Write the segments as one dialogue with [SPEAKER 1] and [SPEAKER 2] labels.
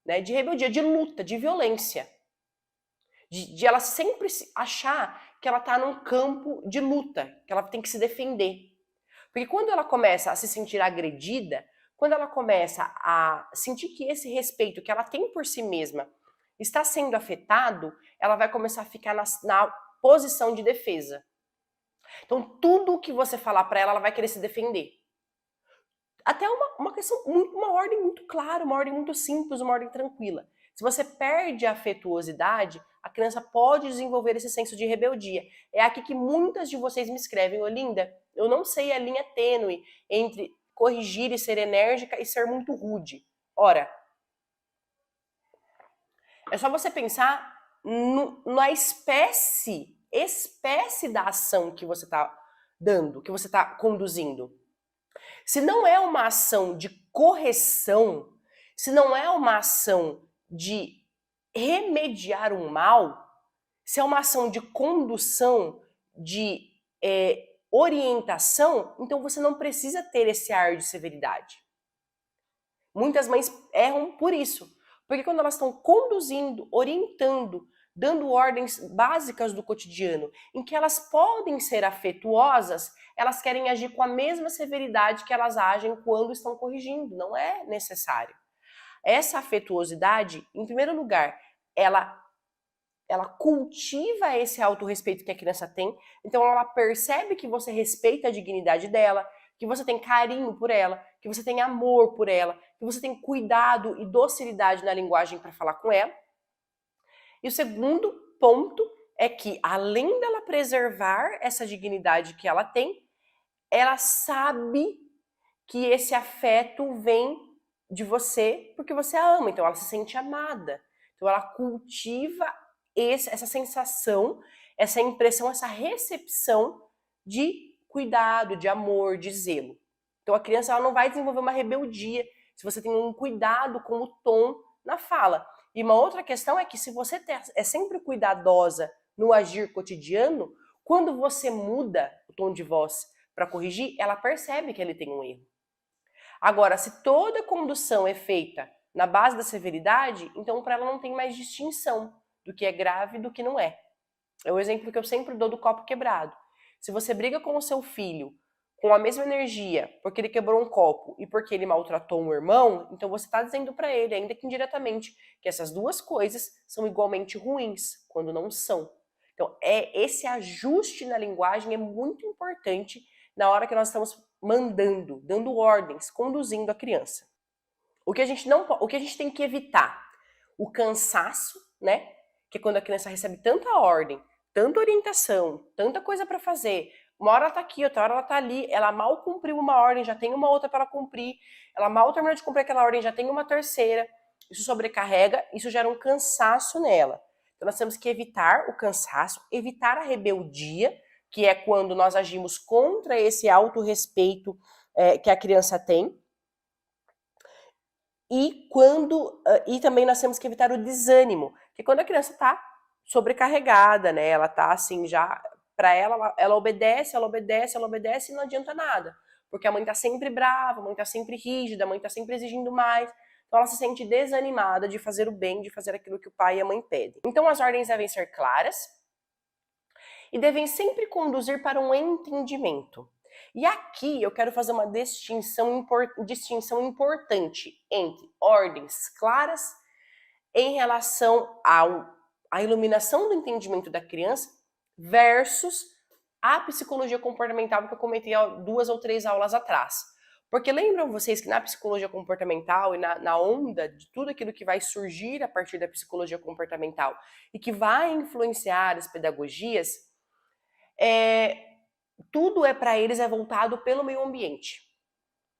[SPEAKER 1] né? De rebeldia, de luta, de violência. De ela sempre achar que ela está num campo de luta, que ela tem que se defender. Porque quando ela começa a se sentir agredida, quando ela começa a sentir que esse respeito que ela tem por si mesma está sendo afetado, ela vai começar a ficar na posição de defesa. Então, tudo o que você falar para ela, ela vai querer se defender. Até uma questão, uma ordem muito clara, uma ordem muito simples, uma ordem tranquila. Se você perde a afetuosidade, a criança pode desenvolver esse senso de rebeldia. É aqui que muitas de vocês me escrevem: Olinda, eu não sei a linha tênue entre corrigir e ser enérgica e ser muito rude. Ora, é só você pensar na espécie da ação que você está dando, que você está conduzindo. Se não é uma ação de correção, se não é uma ação de remediar um mal, se é uma ação de condução, de orientação, então você não precisa ter esse ar de severidade. Muitas mães erram por isso, porque quando elas estão conduzindo, orientando, dando ordens básicas do cotidiano, em que elas podem ser afetuosas, elas querem agir com a mesma severidade que elas agem quando estão corrigindo. Não é necessário. Essa afetuosidade, em primeiro lugar, ela cultiva esse autorrespeito que a criança tem, então ela percebe que você respeita a dignidade dela, que você tem carinho por ela, que você tem amor por ela, que você tem cuidado e docilidade na linguagem para falar com ela. E o segundo ponto é que, além dela preservar essa dignidade que ela tem, ela sabe que esse afeto vem de você porque você a ama, então ela se sente amada. Então ela cultiva essa sensação, essa impressão, essa recepção de cuidado, de amor, de zelo. Então a criança ela não vai desenvolver uma rebeldia se você tem um cuidado com o tom na fala. E uma outra questão é que se você é sempre cuidadosa no agir cotidiano, quando você muda o tom de voz para corrigir, ela percebe que ele tem um erro. Agora, se toda condução é feita na base da severidade, então para ela não tem mais distinção do que é grave e do que não é. É o exemplo que eu sempre dou do copo quebrado. Se você briga com o seu filho com a mesma energia porque ele quebrou um copo e porque ele maltratou um irmão, então você está dizendo para ele, ainda que indiretamente, que essas duas coisas são igualmente ruins, quando não são. Então, esse ajuste na linguagem é muito importante na hora que nós estamos mandando, dando ordens, conduzindo a criança. O que a gente tem que evitar? O cansaço, né? Que é quando a criança recebe tanta ordem, tanta orientação, tanta coisa para fazer. Uma hora ela tá aqui, outra hora ela tá ali, ela mal cumpriu uma ordem, já tem uma outra para ela cumprir, ela mal terminou de cumprir aquela ordem, já tem uma terceira. Isso sobrecarrega, isso gera um cansaço nela. Então nós temos que evitar o cansaço, evitar a rebeldia, que é quando nós agimos contra esse autorrespeito que a criança tem. E também nós temos que evitar o desânimo, que quando a criança está sobrecarregada, né? Ela tá assim já, para ela obedece e não adianta nada, porque a mãe tá sempre brava, a mãe tá sempre rígida, a mãe tá sempre exigindo mais. Então ela se sente desanimada de fazer o bem, de fazer aquilo que o pai e a mãe pedem. Então as ordens devem ser claras e devem sempre conduzir para um entendimento. E aqui eu quero fazer uma distinção importante entre ordens claras em relação à iluminação do entendimento da criança versus a psicologia comportamental que eu comentei 2 ou 3 aulas atrás. Porque lembram vocês que na psicologia comportamental e na onda de tudo aquilo que vai surgir a partir da psicologia comportamental e que vai influenciar as pedagogias, tudo para eles é voltado pelo meio ambiente.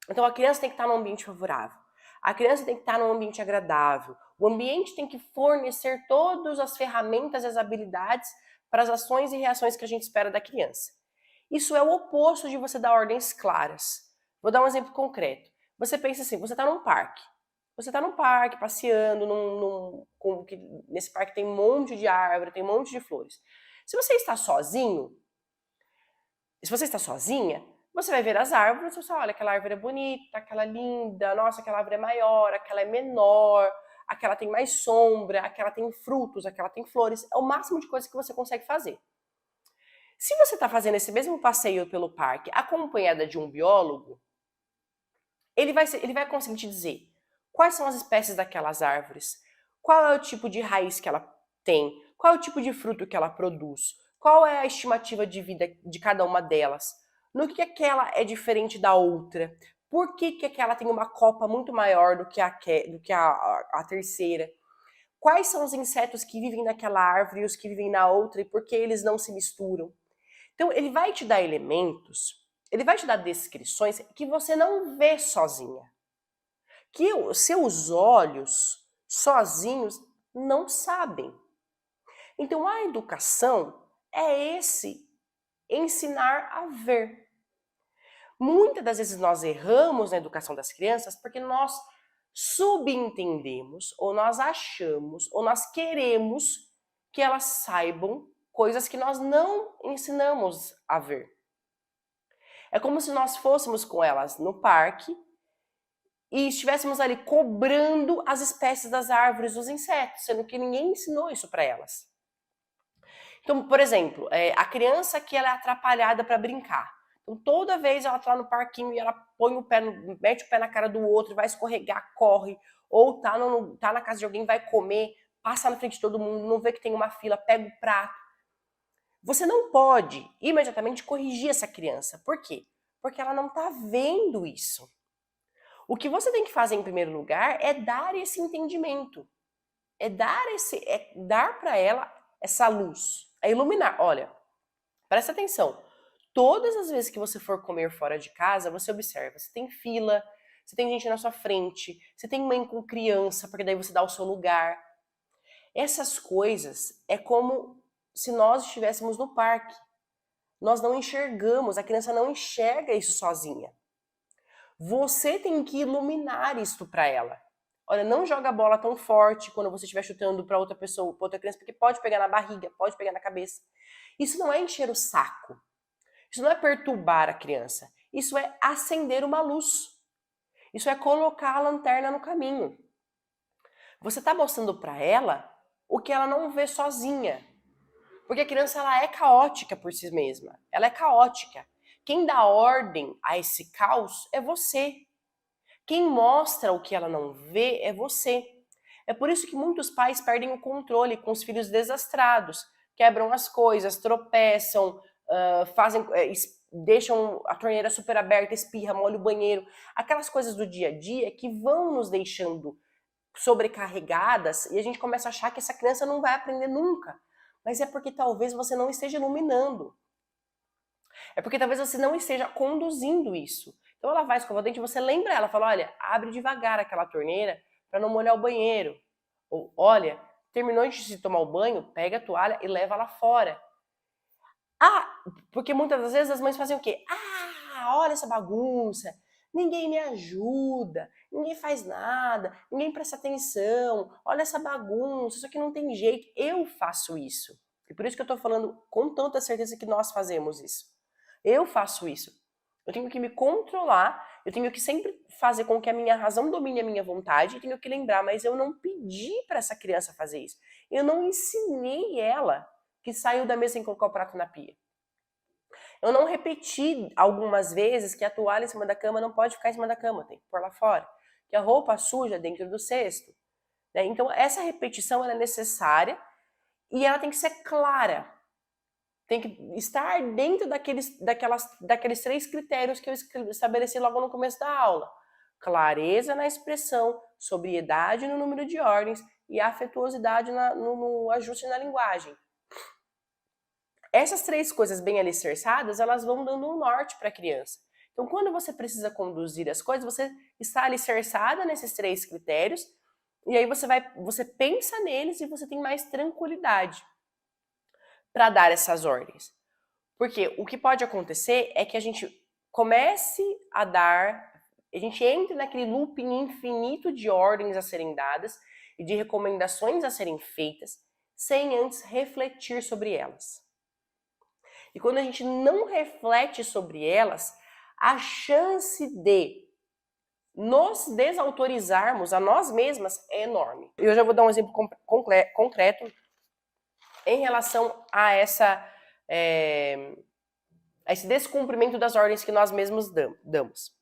[SPEAKER 1] Então a criança tem que estar num ambiente favorável, a criança tem que estar num ambiente agradável, o ambiente tem que fornecer todas as ferramentas e as habilidades para as ações e reações que a gente espera da criança. Isso é o oposto de você dar ordens claras. Vou dar um exemplo concreto. Você pensa assim, você está num parque. Você está num parque, passeando, nesse parque tem um monte de árvore, tem um monte de flores. Se você está sozinha, você vai ver as árvores e você olha, aquela árvore é bonita, aquela é linda, nossa, aquela árvore é maior, aquela é menor, aquela tem mais sombra, aquela tem frutos, aquela tem flores. É o máximo de coisa que você consegue fazer. Se você está fazendo esse mesmo passeio pelo parque acompanhada de um biólogo, ele vai conseguir te dizer quais são as espécies daquelas árvores, qual é o tipo de raiz que ela tem, qual é o tipo de fruto que ela produz, qual é a estimativa de vida de cada uma delas, no que aquela é diferente da outra, por que aquela tem uma copa muito maior do que a terceira, quais são os insetos que vivem naquela árvore e os que vivem na outra e por que eles não se misturam. Então, ele vai te dar elementos, ele vai te dar descrições que você não vê sozinha. Que os seus olhos sozinhos não sabem. Então, a educação é esse ensinar a ver. Muitas das vezes nós erramos na educação das crianças porque nós subentendemos, ou nós achamos, ou nós queremos que elas saibam coisas que nós não ensinamos a ver. É como se nós fôssemos com elas no parque e estivéssemos ali cobrando as espécies das árvores, dos insetos, sendo que ninguém ensinou isso para elas. Então, por exemplo, a criança que ela é atrapalhada para brincar. Então, toda vez ela tá lá no parquinho e ela mete o pé na cara do outro, vai escorregar, corre, ou tá na casa de alguém, vai comer, passa na frente de todo mundo, não vê que tem uma fila, pega o prato. Você não pode imediatamente corrigir essa criança. Por quê? Porque ela não tá vendo isso. O que você tem que fazer em primeiro lugar é dar esse entendimento. É dar para ela essa luz, é iluminar. Olha, presta atenção. Todas as vezes que você for comer fora de casa, você observa, você tem fila, você tem gente na sua frente, você tem mãe com criança, porque daí você dá o seu lugar. Essas coisas é como se nós estivéssemos no parque. Nós não enxergamos, a criança não enxerga isso sozinha. Você tem que iluminar isto para ela. Olha, não joga a bola tão forte quando você estiver chutando para outra pessoa, para outra criança, porque pode pegar na barriga, pode pegar na cabeça. Isso não é encher o saco. Isso não é perturbar a criança. Isso é acender uma luz. Isso é colocar a lanterna no caminho. Você está mostrando para ela o que ela não vê sozinha. Porque a criança ela é caótica por si mesma. Ela é caótica. Quem dá ordem a esse caos é você. Quem mostra o que ela não vê é você. É por isso que muitos pais perdem o controle com os filhos desastrados, quebram as coisas, tropeçam, deixam a torneira super aberta, espirra, molha o banheiro. Aquelas coisas do dia a dia que vão nos deixando sobrecarregadas e a gente começa a achar que essa criança não vai aprender nunca. Mas é porque talvez você não esteja iluminando. É porque talvez você não esteja conduzindo isso. Então ela vai escovar o dente, você lembra ela, fala, olha, abre devagar aquela torneira para não molhar o banheiro. Ou, olha, terminou de tomar o banho, pega a toalha e leva lá fora. Ah, porque muitas das vezes as mães fazem o quê? Ah, olha essa bagunça, ninguém me ajuda, ninguém faz nada, ninguém presta atenção, olha essa bagunça, isso aqui não tem jeito, eu faço isso. E por isso que eu tô falando com tanta certeza que nós fazemos isso. Eu faço isso. Eu tenho que me controlar, eu tenho que sempre fazer com que a minha razão domine a minha vontade, e tenho que lembrar, mas eu não pedi para essa criança fazer isso. Eu não ensinei ela que saiu da mesa sem colocar o prato na pia. Eu não repeti algumas vezes que a toalha em cima da cama não pode ficar em cima da cama, tem que pôr lá fora. Que a roupa suja dentro do cesto. Né? Então, essa repetição ela é necessária e ela tem que ser clara. Tem que estar dentro daqueles 3 critérios que eu estabeleci logo no começo da aula. Clareza na expressão, sobriedade no número de ordens e afetuosidade no ajuste na linguagem. Essas 3 coisas bem alicerçadas, elas vão dando um norte para a criança. Então, quando você precisa conduzir as coisas, você está alicerçada nesses 3 critérios, e aí você pensa neles e você tem mais tranquilidade para dar essas ordens. Porque o que pode acontecer é que a gente comece a a gente entre naquele looping infinito de ordens a serem dadas e de recomendações a serem feitas, sem antes refletir sobre elas. E quando a gente não reflete sobre elas, a chance de nos desautorizarmos a nós mesmas é enorme. Eu já vou dar um exemplo concreto em relação a esse descumprimento das ordens que nós mesmos damos.